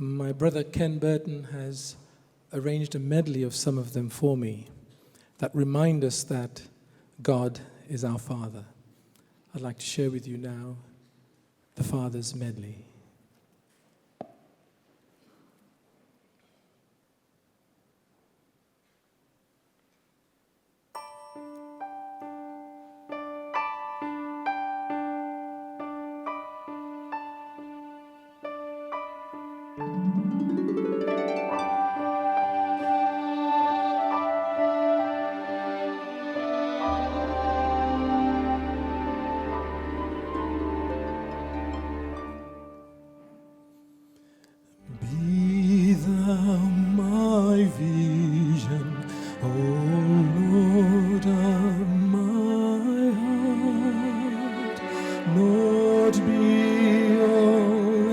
My brother Ken Burton has arranged a medley of some of them for me that remind us that God is our Father. I'd like to share with you now the Father's medley. Be thou my vision, O Lord of my heart, not be all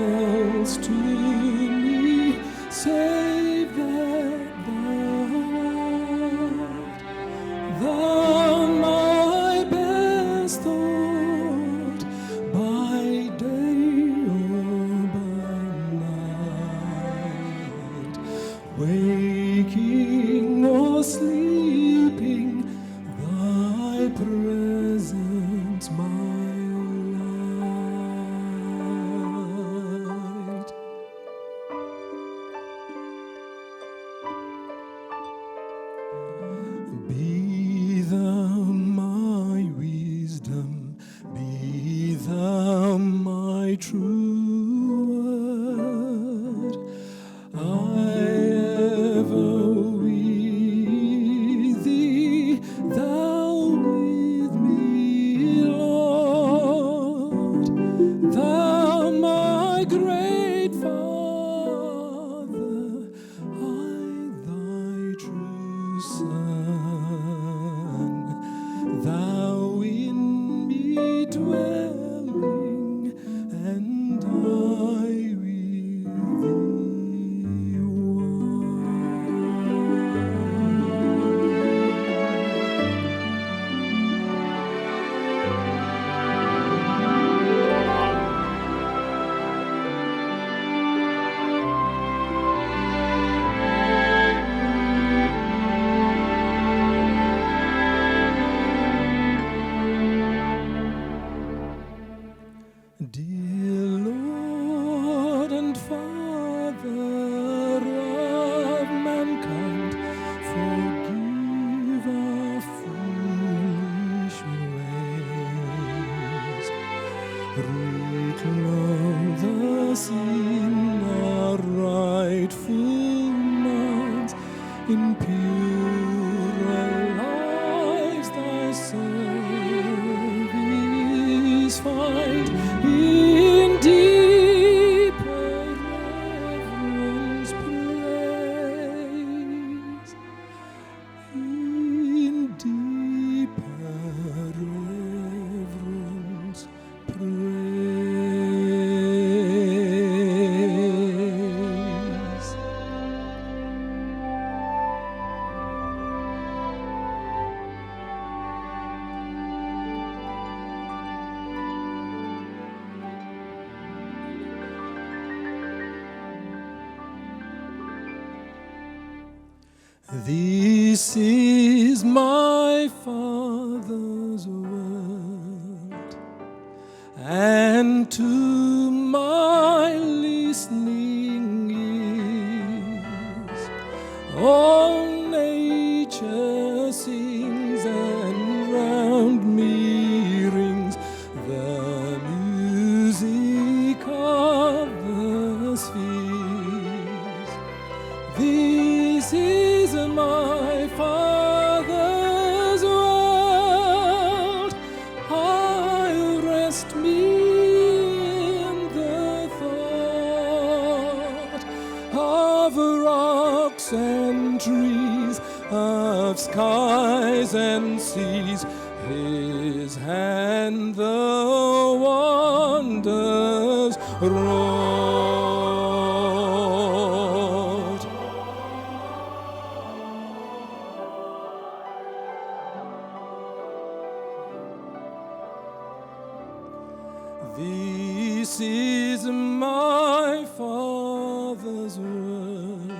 else to me, save that thou my best thought, by day or by night, waking or sleeping, thy presence my light. Be thou my wisdom, be thou my true word. I ever with thee, thou with me, Lord. Thou my great Father, I thy true Son, thou in me dwelling, and I with thee Dear Lord and Father of mankind, forgive our foolish ways. Reclothe us in our rightful minds, in purer lives thy service find, in deeper reverence praise, in deeper reverence praise. This is my Father's word, and to my listening ears all nature sings, and round me rings the music of the spheres. This is my Father's world, I'll rest me in the thought of rocks and trees, of skies and seas, His hand the wonders wrought. This is my Father. Father's word.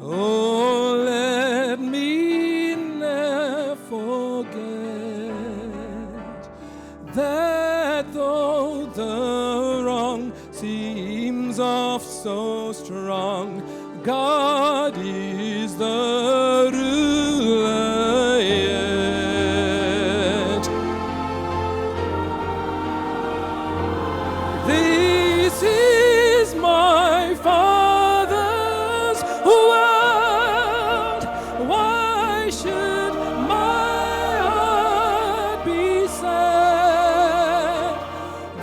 Oh, let me never forget that though the wrong seems oft so strong, God is the ruler yet. This is my Father's world. Why should my heart be sad?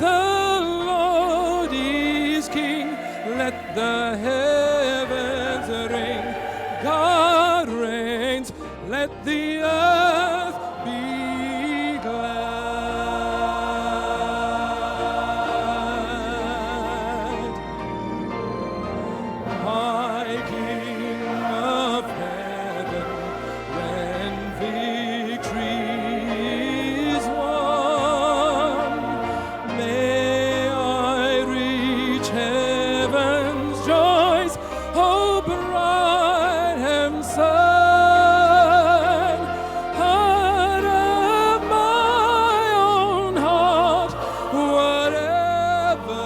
The Lord is King. Let the heavens ring. God reigns. Let the earth be glad. My King of heaven, when victory is won, may I reach heaven's joys, oh bright sun, heart of my own heart, whatever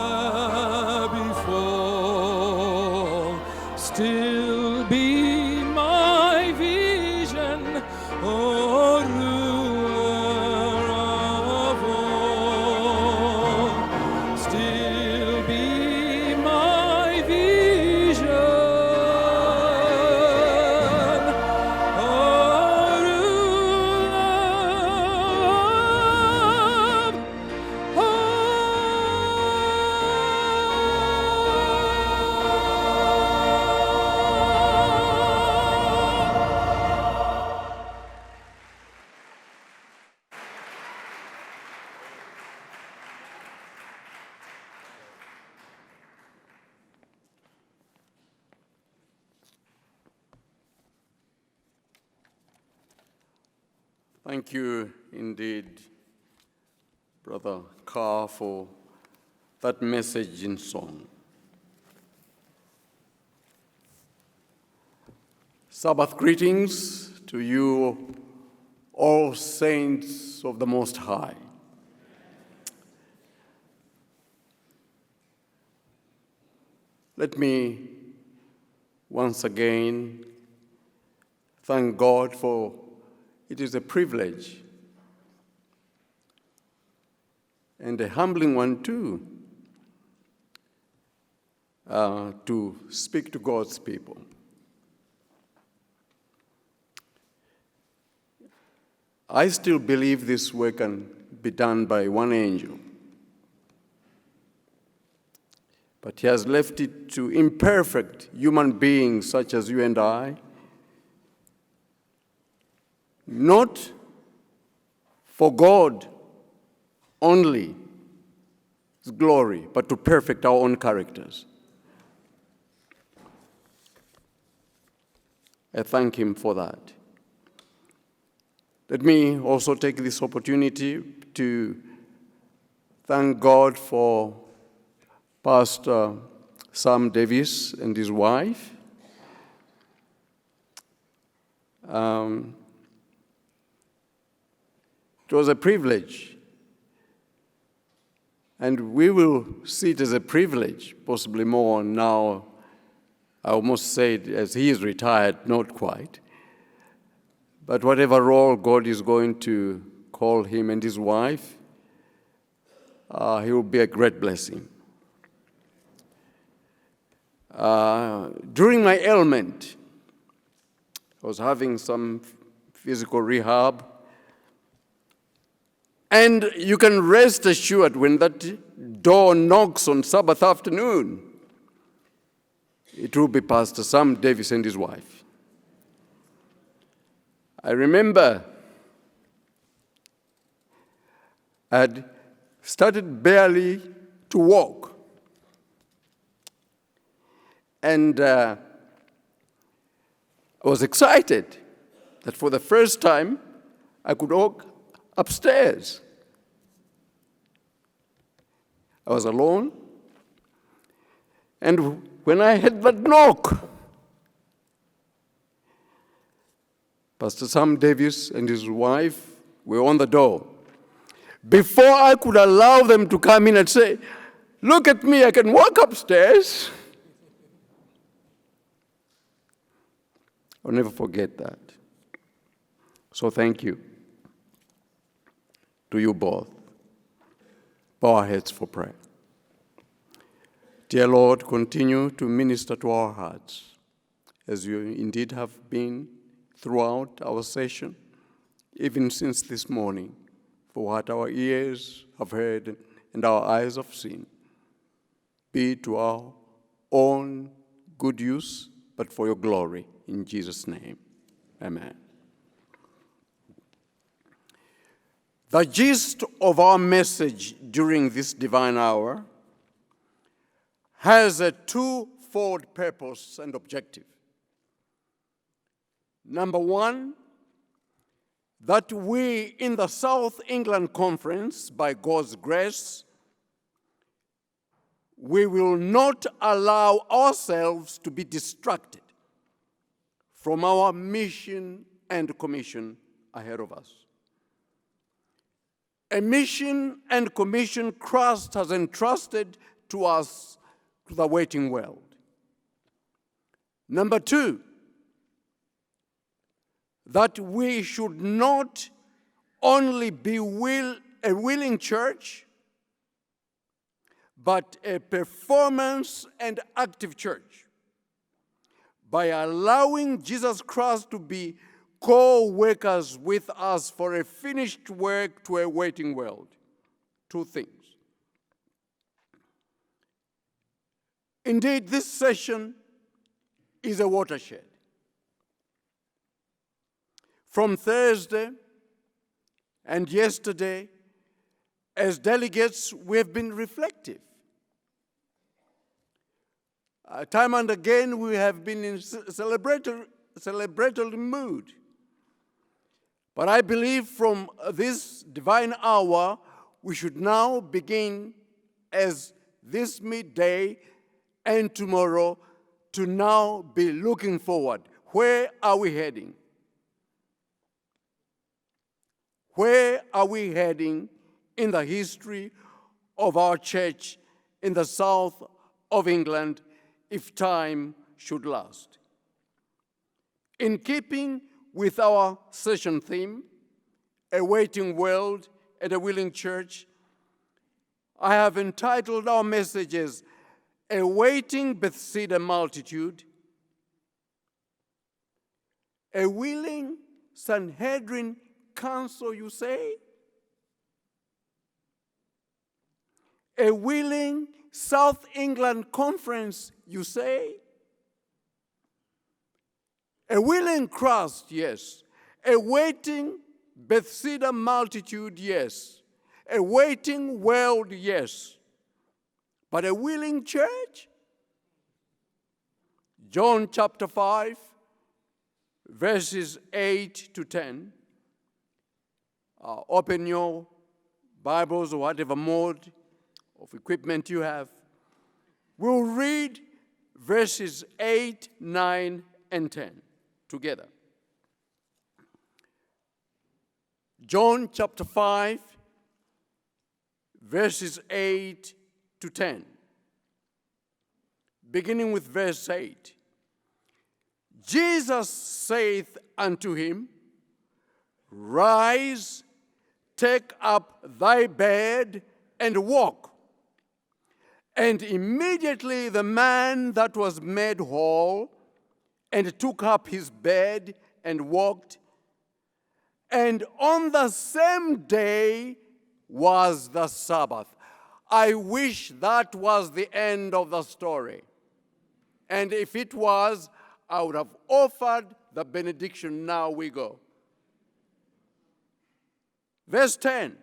befall, still be my vision, oh ruler of all, still be my vision, oh ruler of Thank you indeed, Brother Carr, for that message in song. Sabbath greetings to you, all saints of the Most High. Let me once again thank God for it is a privilege and a humbling one too to speak to God's people. I still believe this work can be done by one angel, but he has left it to imperfect human beings such as you and I, not for God only His glory, but to perfect our own characters. I thank Him for that. Let me also take this opportunity to thank God for Pastor Sam Davis and his wife. It was a privilege, and we will see it as a privilege, possibly more now. I almost said as he is retired, not quite. But whatever role God is going to call him and his wife, he will be a great blessing. During my ailment, I was having some physical rehab, and you can rest assured when that door knocks on Sabbath afternoon, it will be Pastor Sam Davis and his wife. I remember I had started barely to walk, and I was excited that for the first time I could walk upstairs. I was alone, And when I had that knock, Pastor Sam Davis and his wife were on the door. Before I could allow them to come in and say, "Look at me, I can walk upstairs," I'll never forget that. So thank you to you both. Bow our heads for prayer. Dear Lord, continue to minister to our hearts, as you indeed have been throughout our session, even since this morning, for what our ears have heard and our eyes have seen. Be to our own good use, but for your glory. In Jesus' name, amen. The gist of our message during this divine hour has a twofold purpose and objective. Number one, that we in the South England Conference, by God's grace, we will not allow ourselves to be distracted from our mission and commission ahead of us. A mission and commission Christ has entrusted to us, to the waiting world. Number two, that we should not only be a willing church, but a performance and active church, by allowing Jesus Christ to be co-workers with us for a finished work to a waiting world. Two things. Indeed, this session is a watershed. From Thursday and yesterday, as delegates, we have been reflective. Time and again, we have been in celebratory mood. But I believe from this divine hour, we should now begin, as this midday and tomorrow, to now be looking forward. Where are we heading? Where are we heading in the history of our church in the south of England, if time should last? In keeping with our session theme, a waiting world and a willing church, I have entitled our messages, A Waiting Bethesda Multitude, A Willing Sanhedrin Council, you say? A willing South England Conference, you say? A willing Christ, yes. A waiting Bethesda multitude, yes. A waiting world, yes. But a willing church? John chapter 5, verses 8 to 10. Open your Bibles or whatever mode of equipment you have. We'll read verses 8, 9, and 10 together. John chapter 5, verses 8 to 10. Beginning with verse 8. Jesus saith unto him, Rise, take up thy bed, and walk. And immediately the man that was made whole, and took up his bed, and walked. And on the same day was the Sabbath. I wish that was the end of the story. And if it was, I would have offered the benediction. Now we go. Verse 10.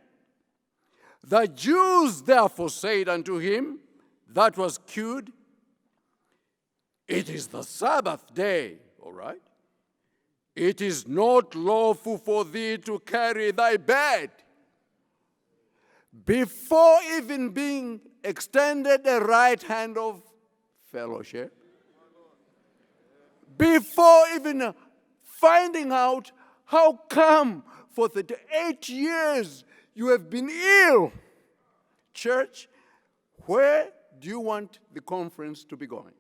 The Jews therefore said unto him that was cured, It is the Sabbath day, all right? It is not lawful for thee to carry thy bed. Before even being extended a right hand of fellowship. Before even finding out how come for 38 years you have been ill. Church, where do you want the conference to be going?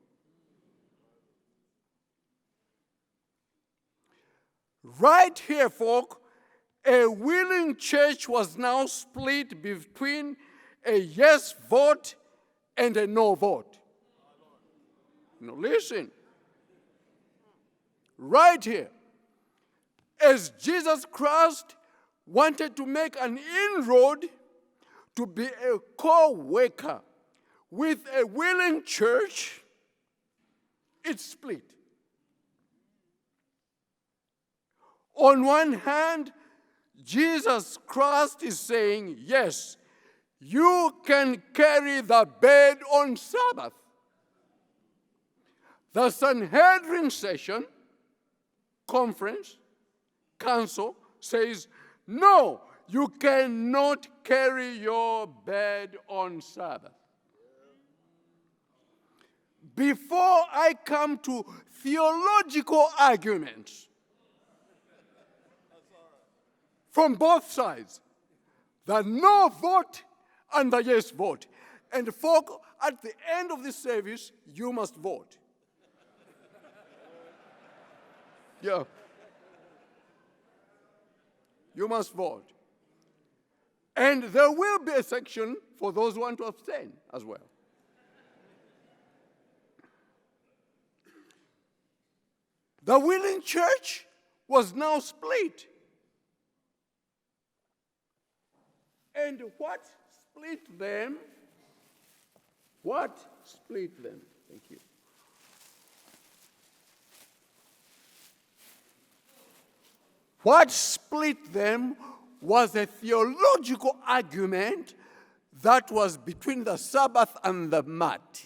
Right here, folk, a willing church was now split between a yes vote and a no vote. Now listen. Right here, as Jesus Christ wanted to make an inroad to be a co-worker with a willing church, it's split. On one hand, Jesus Christ is saying, yes, you can carry the bed on Sabbath. The Sanhedrin session, conference, council says, no, you cannot carry your bed on Sabbath. Before I come to theological arguments from both sides, the no vote and the yes vote. And folk, at the end of this service, you must vote. Yeah. You must vote. And there will be a section for those who want to abstain as well. The willing church was now split. And what split them? What split them? Thank you. What split them was a theological argument that was between the Sabbath and the mat.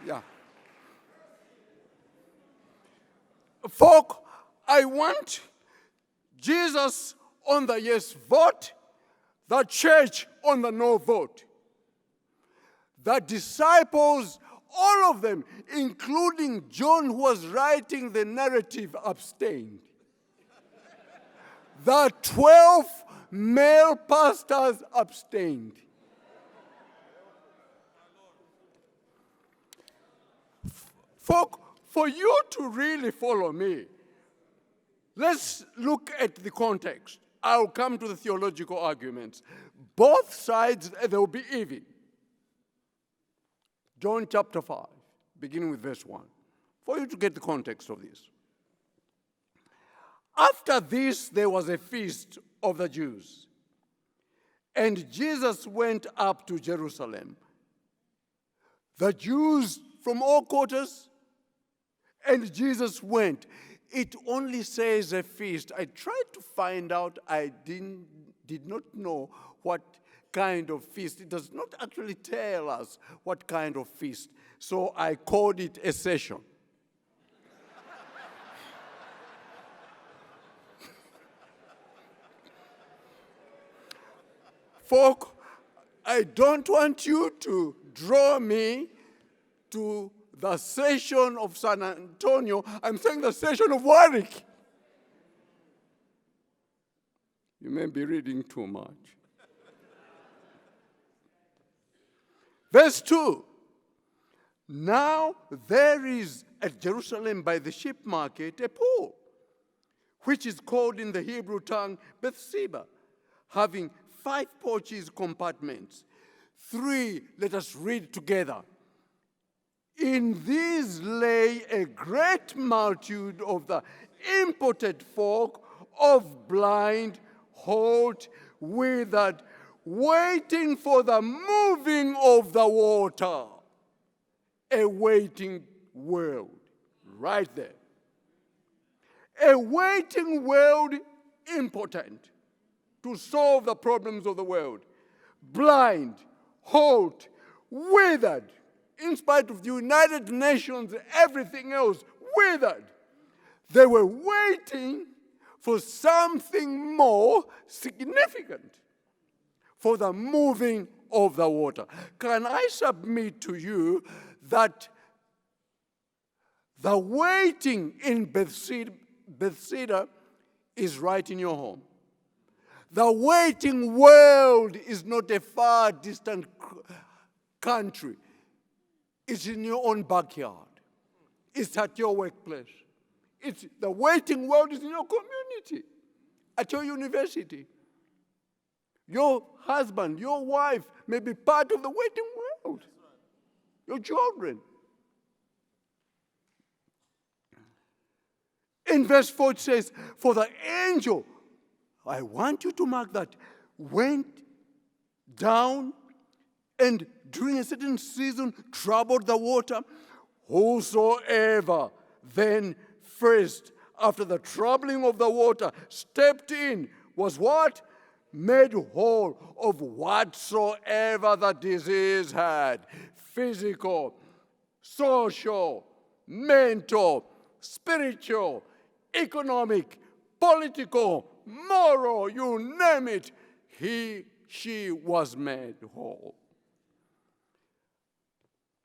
Yeah. Folk, I want Jesus on the yes vote, the church on the no vote. The disciples, all of them, including John, who was writing the narrative, abstained. The 12 male pastors abstained. Folk, for you to really follow me, let's look at the context. I'll come to the theological arguments. Both sides, they will be even. John chapter 5, beginning with verse 1, for you to get the context of this. After this, there was a feast of the Jews, and Jesus went up to Jerusalem. The Jews from all quarters, and Jesus went. It only says a feast. I tried to find out. I did not know what kind of feast. It does not actually tell us what kind of feast. So I called it a session. Folk, I don't want you to draw me to the session of San Antonio. I'm saying the session of Warwick. You may be reading too much. Verse 2. Now there is at Jerusalem by the sheep market a pool, which is called in the Hebrew tongue Bethesda, having 5 porches compartments. 3, let us read together. In these lay a great multitude of the impotent folk, of blind, halt, withered, waiting for the moving of the water. A waiting world, right there. A waiting world, impotent to solve the problems of the world. Blind, halt, withered, in spite of the United Nations, everything else, withered. They were waiting for something more significant, for the moving of the water. Can I submit to you that the waiting in Bethesda is right in your home? The waiting world is not a far distant country. It's in your own backyard. It's at your workplace. The waiting world is in your community, at your university. Your husband, your wife may be part of the waiting world. Your children. In verse 4 it says, for the angel, I want you to mark that, went down and during a certain season troubled the water. Whosoever then first, after the troubling of the water, stepped in, was what? Made whole of whatsoever the disease had. Physical, social, mental, spiritual, economic, political, moral, you name it. She was made whole.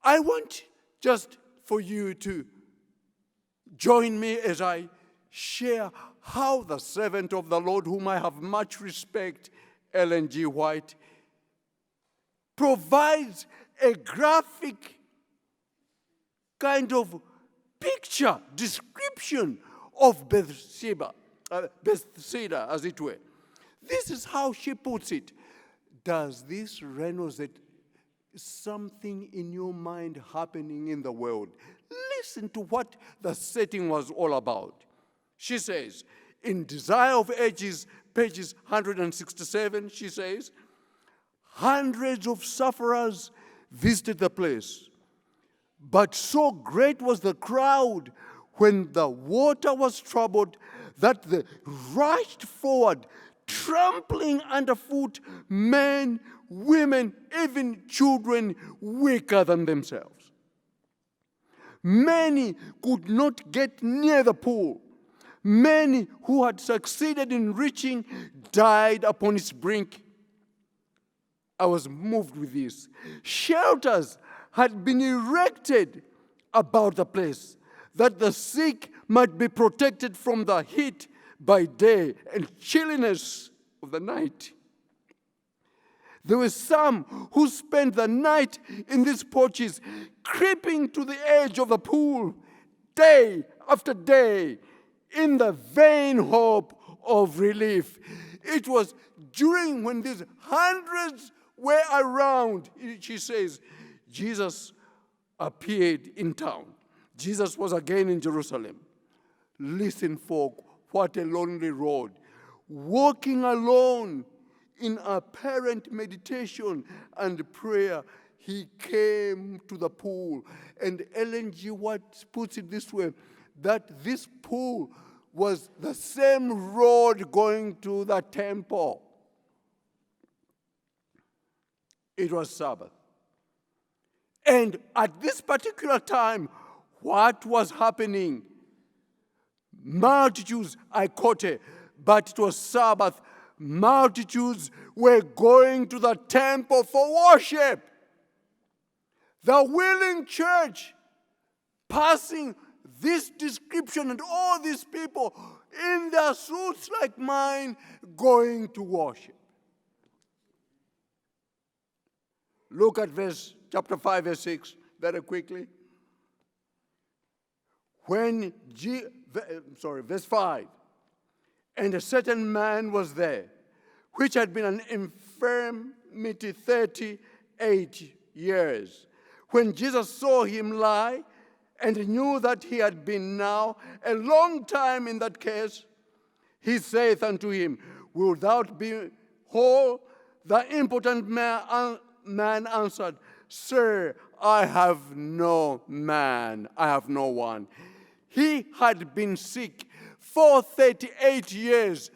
I want just for you to join me as I share how the servant of the Lord, whom I have much respect, Ellen G. White, provides a graphic kind of picture, description of Bethesda, as it were. This is how she puts it. Does this resonate something in your mind happening in the world? Listen to what the setting was all about. She says, in Desire of Ages, pages 167, she says, hundreds of sufferers visited the place, but so great was the crowd when the water was troubled that they rushed forward, trampling underfoot men, women, even children weaker than themselves. Many could not get near the pool. Many who had succeeded in reaching died upon its brink. I was moved with this. Shelters had been erected about the place, that the sick might be protected from the heat by day and chilliness of the night. There were some who spent the night in these porches, creeping to the edge of the pool, day after day, in the vain hope of relief. It was during when these hundreds were around, she says, Jesus appeared in town. Jesus was again in Jerusalem. Listen, folk, what a lonely road. Walking alone in apparent meditation and prayer, he came to the pool. And Ellen G. White puts it this way, that this pool was the same road going to the temple. It was Sabbath. And at this particular time, what was happening? Multitudes, I quote, but it was Sabbath. Multitudes were going to the temple for worship. The willing church passing this description and all these people in their suits like mine going to worship. Look at chapter 5, verse 6, very quickly. Verse 5. And a certain man was there, which had been an infirmity 38 years. When Jesus saw him lie, and knew that he had been now a long time in that case, he saith unto him, Wilt thou be whole? The impotent man answered, Sir, I have no man, I have no one. He had been sick for 38 years.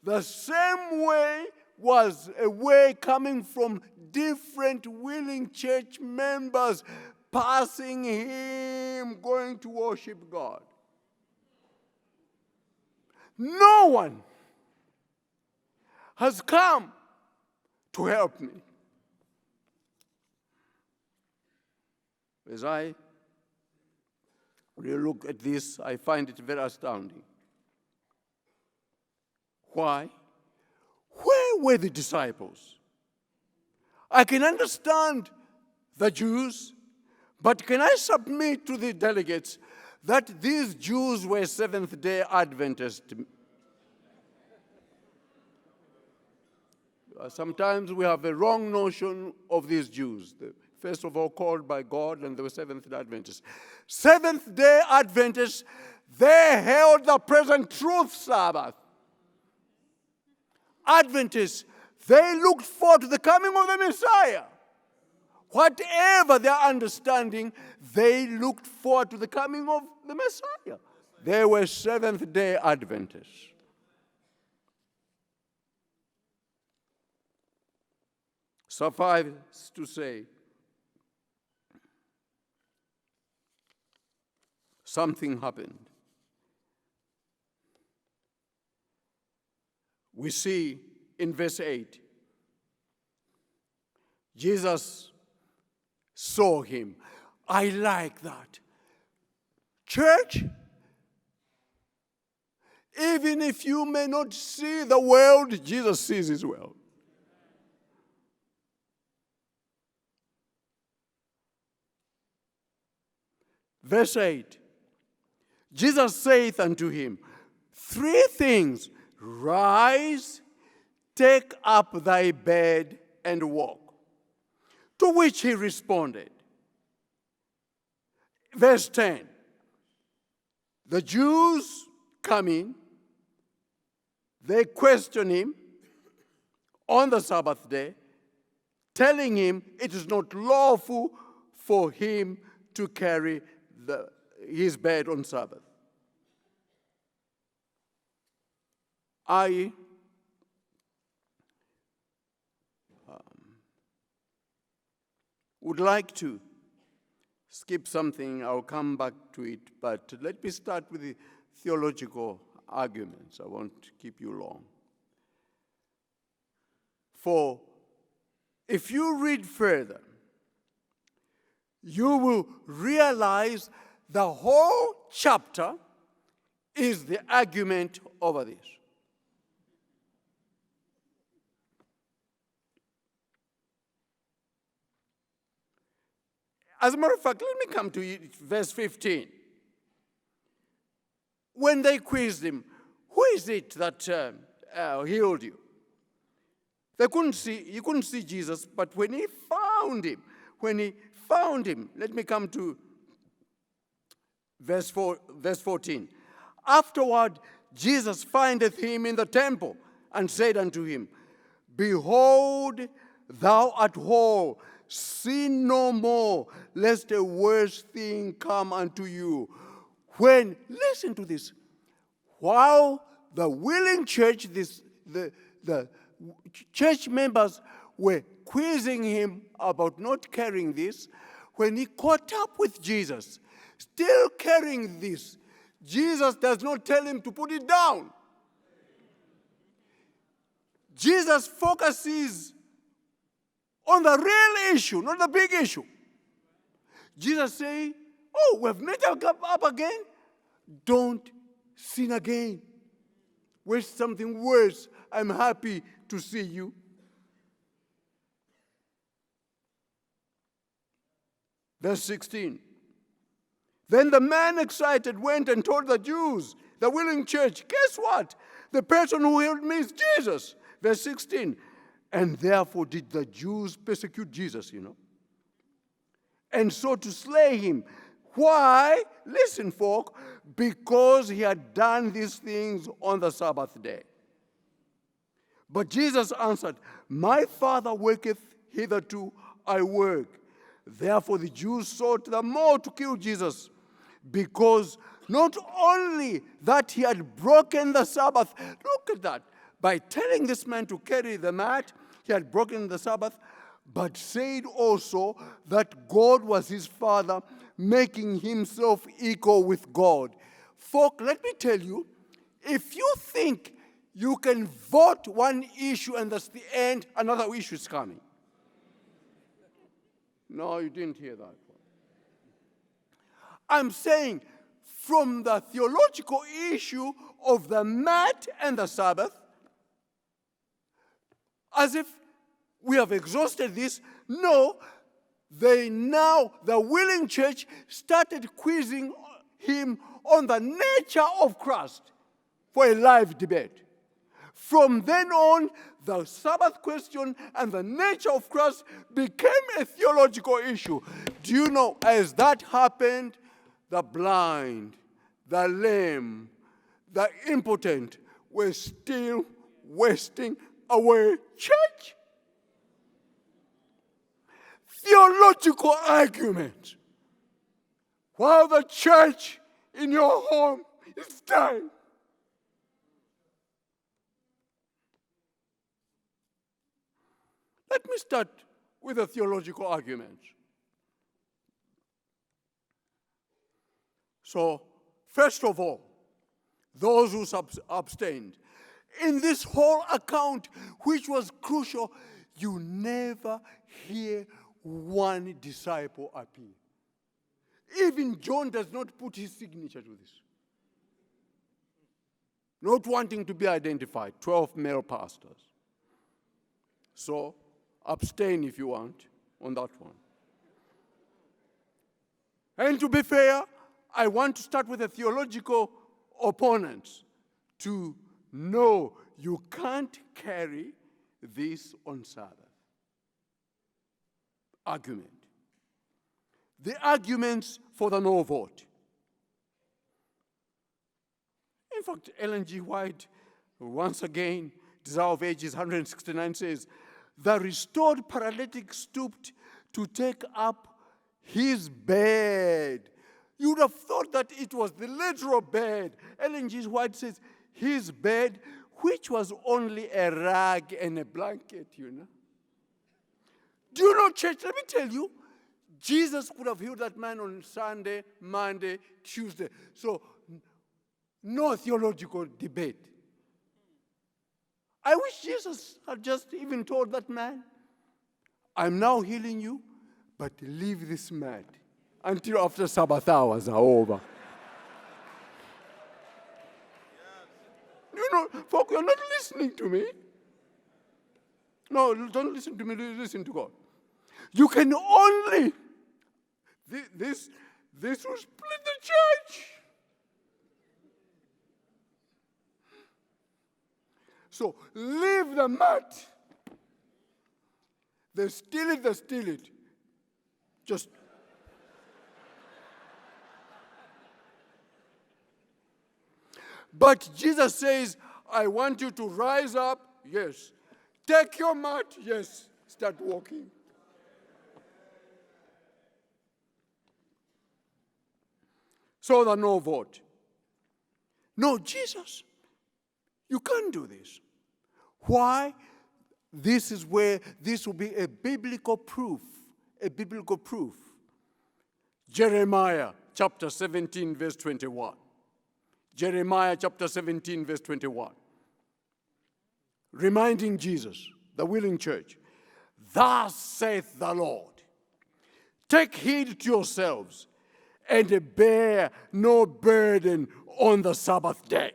The same way was a way coming from different willing church members passing him, going to worship God. No one has come to help me. As I really look at this, I find it very astounding. Why? Where were the disciples? I can understand the Jews, but can I submit to the delegates that these Jews were Seventh-day Adventists? Sometimes we have a wrong notion of these Jews. First of all, called by God, and they were Seventh-day Adventists. Seventh-day Adventists, they held the present truth Sabbath. Adventists, they looked forward to the coming of the Messiah. Whatever their understanding, they looked forward to the coming of the Messiah. They were Seventh-day Adventists. Suffice to say, something happened. We see in verse 8, Jesus saw him. I like that. Church, even if you may not see the world, Jesus sees his world. Verse 8, Jesus saith unto him, 3 things, rise, take up thy bed, and walk. To which he responded. Verse 10, the Jews come in, they question him on the Sabbath day, telling him it is not lawful for him to carry his bed on Sabbath. I would like to skip something. I'll come back to it, but let me start with the theological arguments. I won't keep you long. For if you read further, you will realize the whole chapter is the argument over this. As a matter of fact, let me come to verse 15. When they quizzed him, who is it that healed you? He couldn't see Jesus, but when he found him, let me come to verse 14. Afterward, Jesus findeth him in the temple, and said unto him, Behold, thou art whole, sin no more, lest a worse thing come unto you. Listen to this, while the willing church, the church members were quizzing him about not carrying this, when he caught up with Jesus, still carrying this, Jesus does not tell him to put it down. Jesus focuses on the real issue, not the big issue. Jesus says, oh, we have met up again. Don't sin again. Wish something worse. I'm happy to see you. Verse 16. Then the man excited went and told the Jews, the willing church, guess what? The person who healed me is Jesus. Verse 16. And therefore did the Jews persecute Jesus, and so to slay him. Why? Listen, folk, because he had done these things on the Sabbath day. But Jesus answered, My Father worketh, hitherto I work. Therefore the Jews sought the more to kill Jesus, because not only that he had broken the Sabbath, look at that, by telling this man to carry the mat, he had broken the Sabbath, but said also that God was his Father, making himself equal with God. Folk, let me tell you, If you think you can vote one issue and that's the end, another issue is coming. No, you didn't hear that one. I'm saying from the theological issue of the mat and the Sabbath, as if we have exhausted this. No, the willing church started quizzing him on the nature of Christ for a live debate. From then on, the Sabbath question and the nature of Christ became a theological issue. Do you know, as that happened, the blind, the lame, the impotent were still wasting away church? Theological argument. While the church in your home is dying. Let me start with a theological argument. So, first of all, those who abstained. In this whole account, which was crucial, you never hear one disciple appear. Even John does not put his signature to this. Not wanting to be identified, 12 male pastors. So, abstain if you want on that one. And to be fair, I want to start with the theological opponents to know you can't carry this on Sabbath. Argument. The arguments for the no vote. In fact, Ellen G. White, once again, Desire of Ages 169 says, the restored paralytic stooped to take up his bed. You would have thought that it was the literal bed. Ellen G. White says, his bed, which was only a rag and a blanket, you know. Do you know, church, let me tell you, Jesus could have healed that man on Sunday, Monday, Tuesday. So, no theological debate. I wish Jesus had just even told that man, I'm now healing you, but leave this mat until after Sabbath hours are over. You know, folk, you're not listening to me. No, don't listen to me, listen to God. You can only, this will split the church. So, leave the mat. They steal it. Just. But Jesus says, I want you to rise up. Yes. Take your mat. Yes. Start walking. So the no vote. No, Jesus, you can't do this. Why? This is where this will be a biblical proof. A biblical proof. Jeremiah chapter 17, verse 21. Jeremiah chapter 17, verse 21. Reminding Jesus, the willing church, thus saith the Lord, take heed to yourselves and bear no burden on the Sabbath day.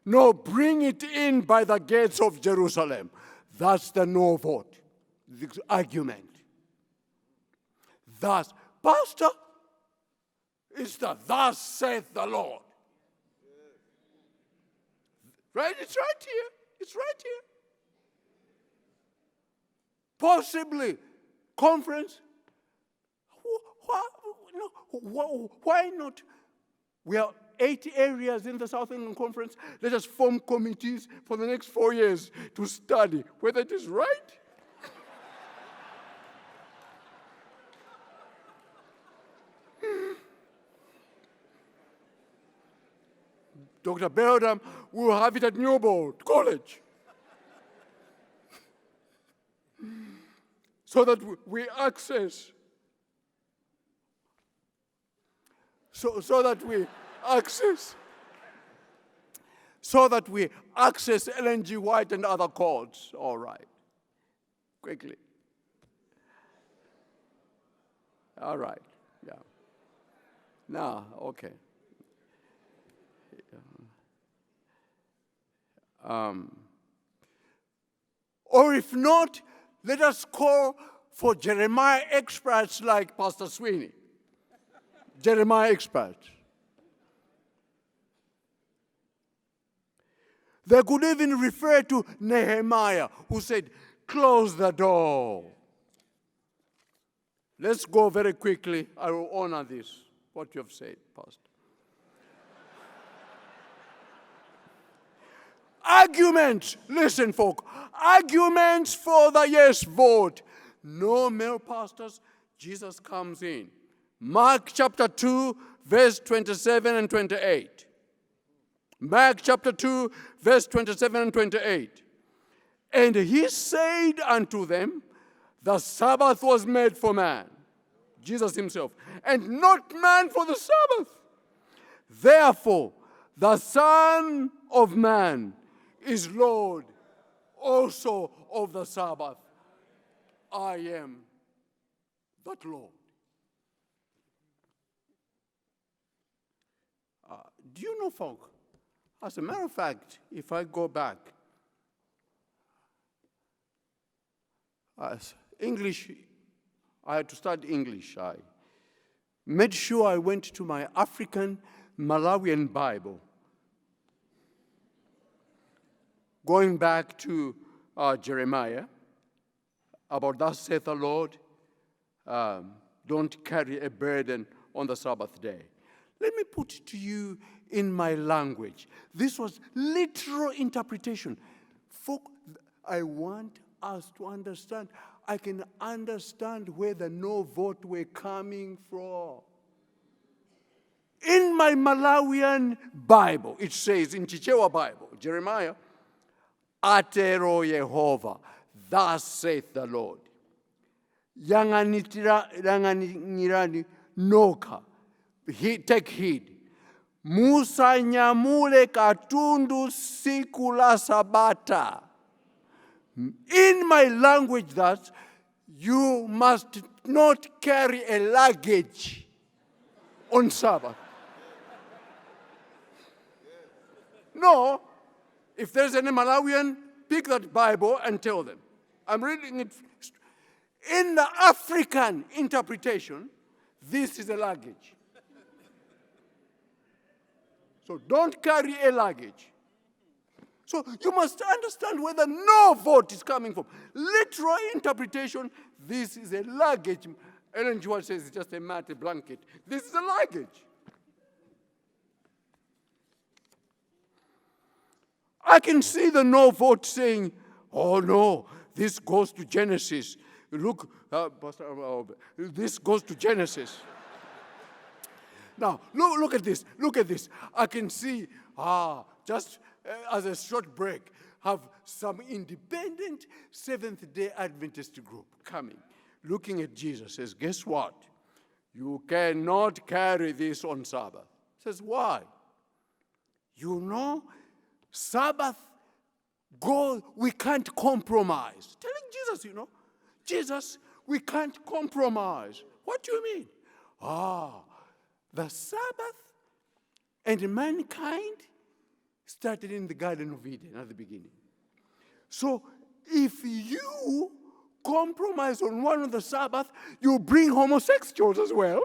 No, bring it in by the gates of Jerusalem. That's the no vote, the argument. Thus, Pastor, it's the thus saith the Lord. Right? It's right here. It's right here. Possibly conference. Why not? We are 80 areas in the South England Conference. Let us form committees for the next 4 years to study whether it is right. Dr. Beldam will have it at Newbold College. So that we access. So that we access so that we access Ellen G. White and other courts. All right. Quickly. All right. Yeah. Now, okay. Or if not, let us call for Jeremiah experts like Pastor Sweeney. Jeremiah experts. They could even refer to Nehemiah, who said, close the door. Let's go very quickly. I will honor this, what you have said, Pastor. Arguments, listen, folk. Arguments for the yes vote. No male pastors, Jesus comes in. Mark chapter 2, verse 27 and 28. Mark chapter 2, verse 27 and 28. And he said unto them, the Sabbath was made for man, Jesus himself, and not man for the Sabbath. Therefore, the Son of Man is Lord also of the Sabbath. I am that Lord. Do you know, folk? As a matter of fact, if I go back, English, I had to study English. I made sure I went to my African Malawian Bible. Going back to Jeremiah, about thus saith the Lord, don't carry a burden on the Sabbath day. Let me put it to you in my language. This was literal interpretation. Folk, I want us to understand. I can understand where the no vote were coming from. In my Malawian Bible, it says, in Chichewa Bible, Jeremiah, Atero Yehova, thus saith the Lord. Yanganirani noka, take heed. Musa nyamule katundu sikula sabata. In my language, that you must not carry a luggage on Sabbath. No, if there's any Malawian, pick that Bible and tell them. I'm reading it. In the African interpretation, this is a luggage. So don't carry a luggage. So you must understand where the no vote is coming from. Literal interpretation, this is a luggage. Ellen G. White says it's just a mat, a blanket. This is a luggage. I can see the no vote saying, oh no, this goes to Genesis. Look, this goes to Genesis. Now, look at this. Look at this. I can see, just as a short break, have some independent Seventh-day Adventist group coming, looking at Jesus, says, guess what? You cannot carry this on Sabbath. Says, why? You know, Sabbath, we can't compromise. Telling Jesus, you know, Jesus, we can't compromise. What do you mean? The Sabbath and mankind started in the Garden of Eden at the beginning. So if you compromise on one of the Sabbath, you bring homosexuals as well.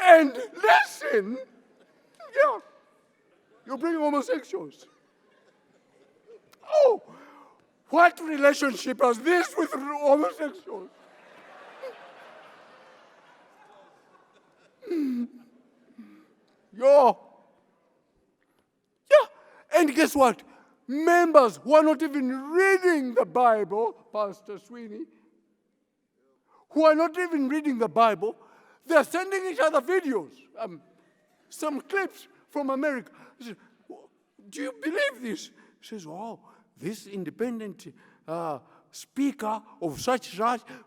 And listen, you bring homosexuals. Oh, what relationship has this with homosexuals? And guess what? Members who are not even reading the Bible, Pastor Sweeney, who are not even reading the Bible, they're sending each other videos, some clips from America. I said, do you believe this? He says, oh, this independent speaker of such,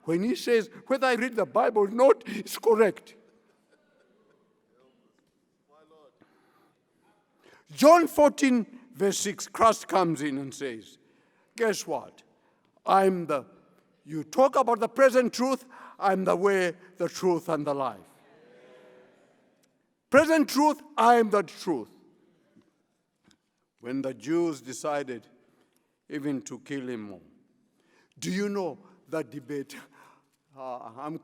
when he says, whether I read the Bible or not, it's correct. John 14, verse 6, Christ comes in and says, guess what? You talk about the present truth, I'm the way, the truth, and the life. Present truth, I am the truth. When the Jews decided even to kill him more, do you know that debate? I have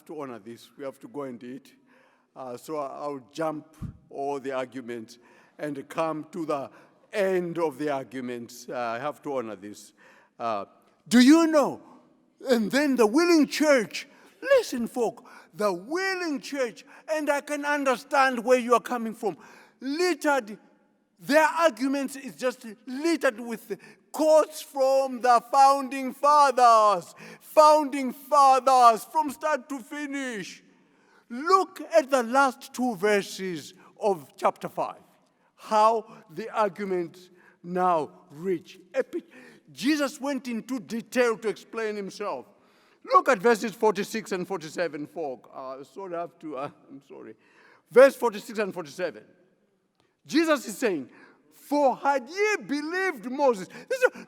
to honor this. We have to go and eat. So I'll jump all the arguments and come to the end of the arguments. I have to honor this. Do you know? And then the willing church, listen, folk, the willing church, and I can understand where you are coming from, littered, their arguments is just littered with quotes from the founding fathers from start to finish. Look at the last two verses of chapter 5, how the arguments now reach. Jesus went into detail to explain himself. Look at verses 46 and 47, folk. I'm sorry. Verse 46 and 47. Jesus is saying, for had ye believed Moses.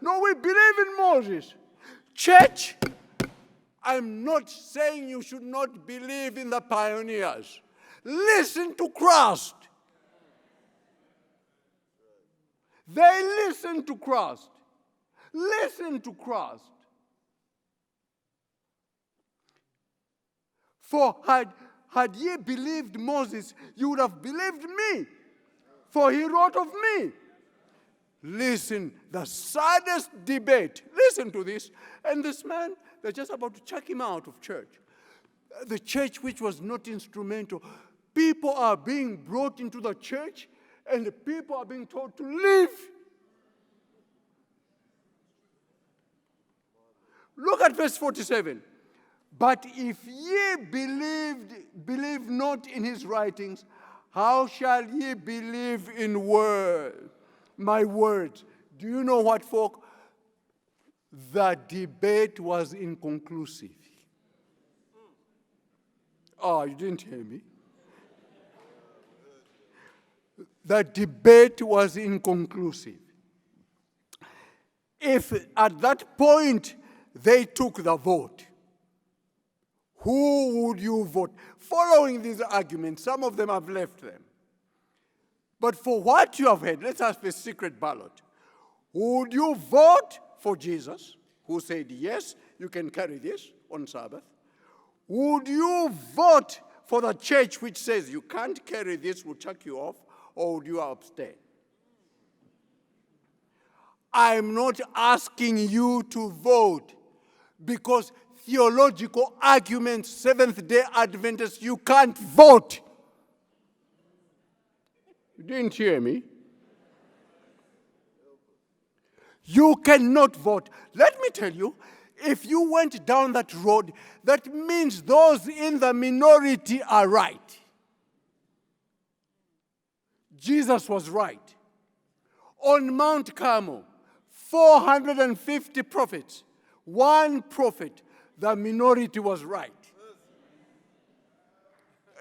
No, we believe in Moses. Church, I'm not saying you should not believe in the pioneers. Listen to Christ. They listened to Christ. Listen to Christ. For had ye believed Moses, you would have believed me, for he wrote of me. Listen, the saddest debate. Listen to this. And this man, they're just about to chuck him out of church. The church which was not instrumental. People are being brought into the church, and the people are being told to leave. Look at verse 47. But if ye believe not in his writings, how shall ye believe in my words? Do you know what, folk? The debate was inconclusive. Oh, you didn't hear me? The debate was inconclusive. If at that point they took the vote, who would you vote? Following these arguments, some of them have left them. But for what you have heard, let's ask a secret ballot. Would you vote for Jesus, who said, yes, you can carry this on Sabbath? Would you vote for the church which says you can't carry this, we'll chuck you off, or would you abstain? I'm not asking you to vote because theological arguments, Seventh-day Adventists, you can't vote. You didn't hear me? You cannot vote. Let me tell you, if you went down that road, that means those in the minority are right. Jesus was right. On Mount Carmel, 450 prophets, one prophet, the minority was right.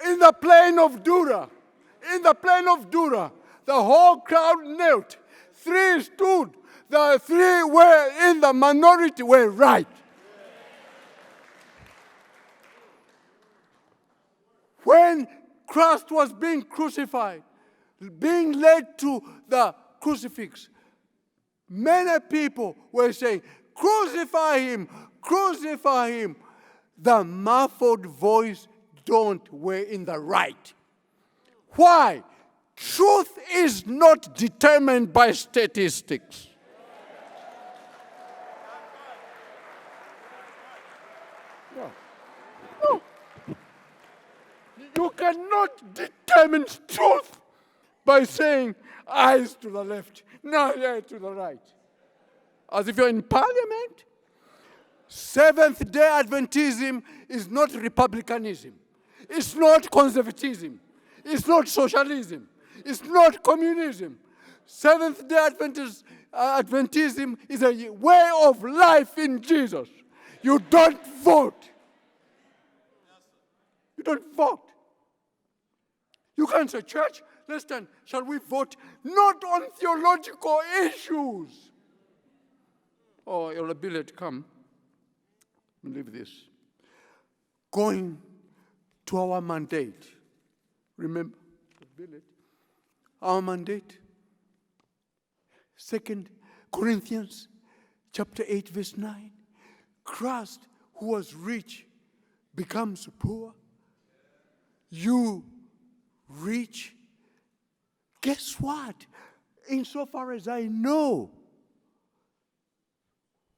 In the plain of Dura, the whole crowd knelt. Three stood. The three were in the minority were right. When Christ was being crucified, being led to the crucifix, many people were saying, crucify him, crucify him. The muffled voice were in the right. Why? Truth is not determined by statistics. No. You cannot determine truth by saying eyes to the left, now eyes to the right. As if you're in parliament. Seventh-day Adventism is not republicanism. It's not conservatism. It's not socialism. It's not communism. Seventh-day Adventism is a way of life in Jesus. You don't vote. You don't vote. You can't say, church, let's stand. Shall we vote not on theological issues? Oh, Elder Billet, come. Leave this. Going to our mandate. Remember, Billet, our mandate. 2 Corinthians chapter 8, verse 9. Christ, who was rich, becomes poor. You rich. Guess what? Insofar as I know,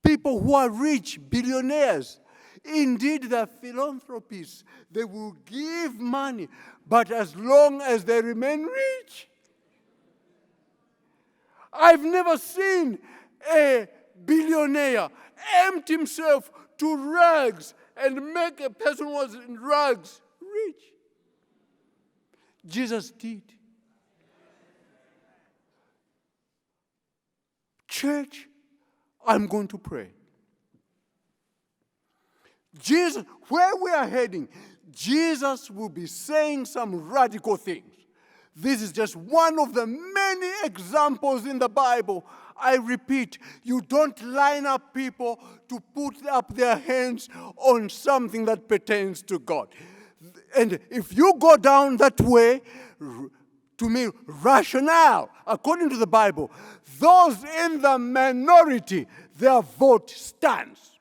people who are rich, billionaires, indeed they're philanthropists. They will give money, but as long as they remain rich. I've never seen a billionaire empty himself to rags and make a person who was in rags rich. Jesus did. Church, I'm going to pray. Jesus, where we are heading, Jesus will be saying some radical things. This is just one of the many examples in the Bible. I repeat, you don't line up people to put up their hands on something that pertains to God. And if you go down that way, to me, rationale, according to the Bible, those in the minority, their vote stands.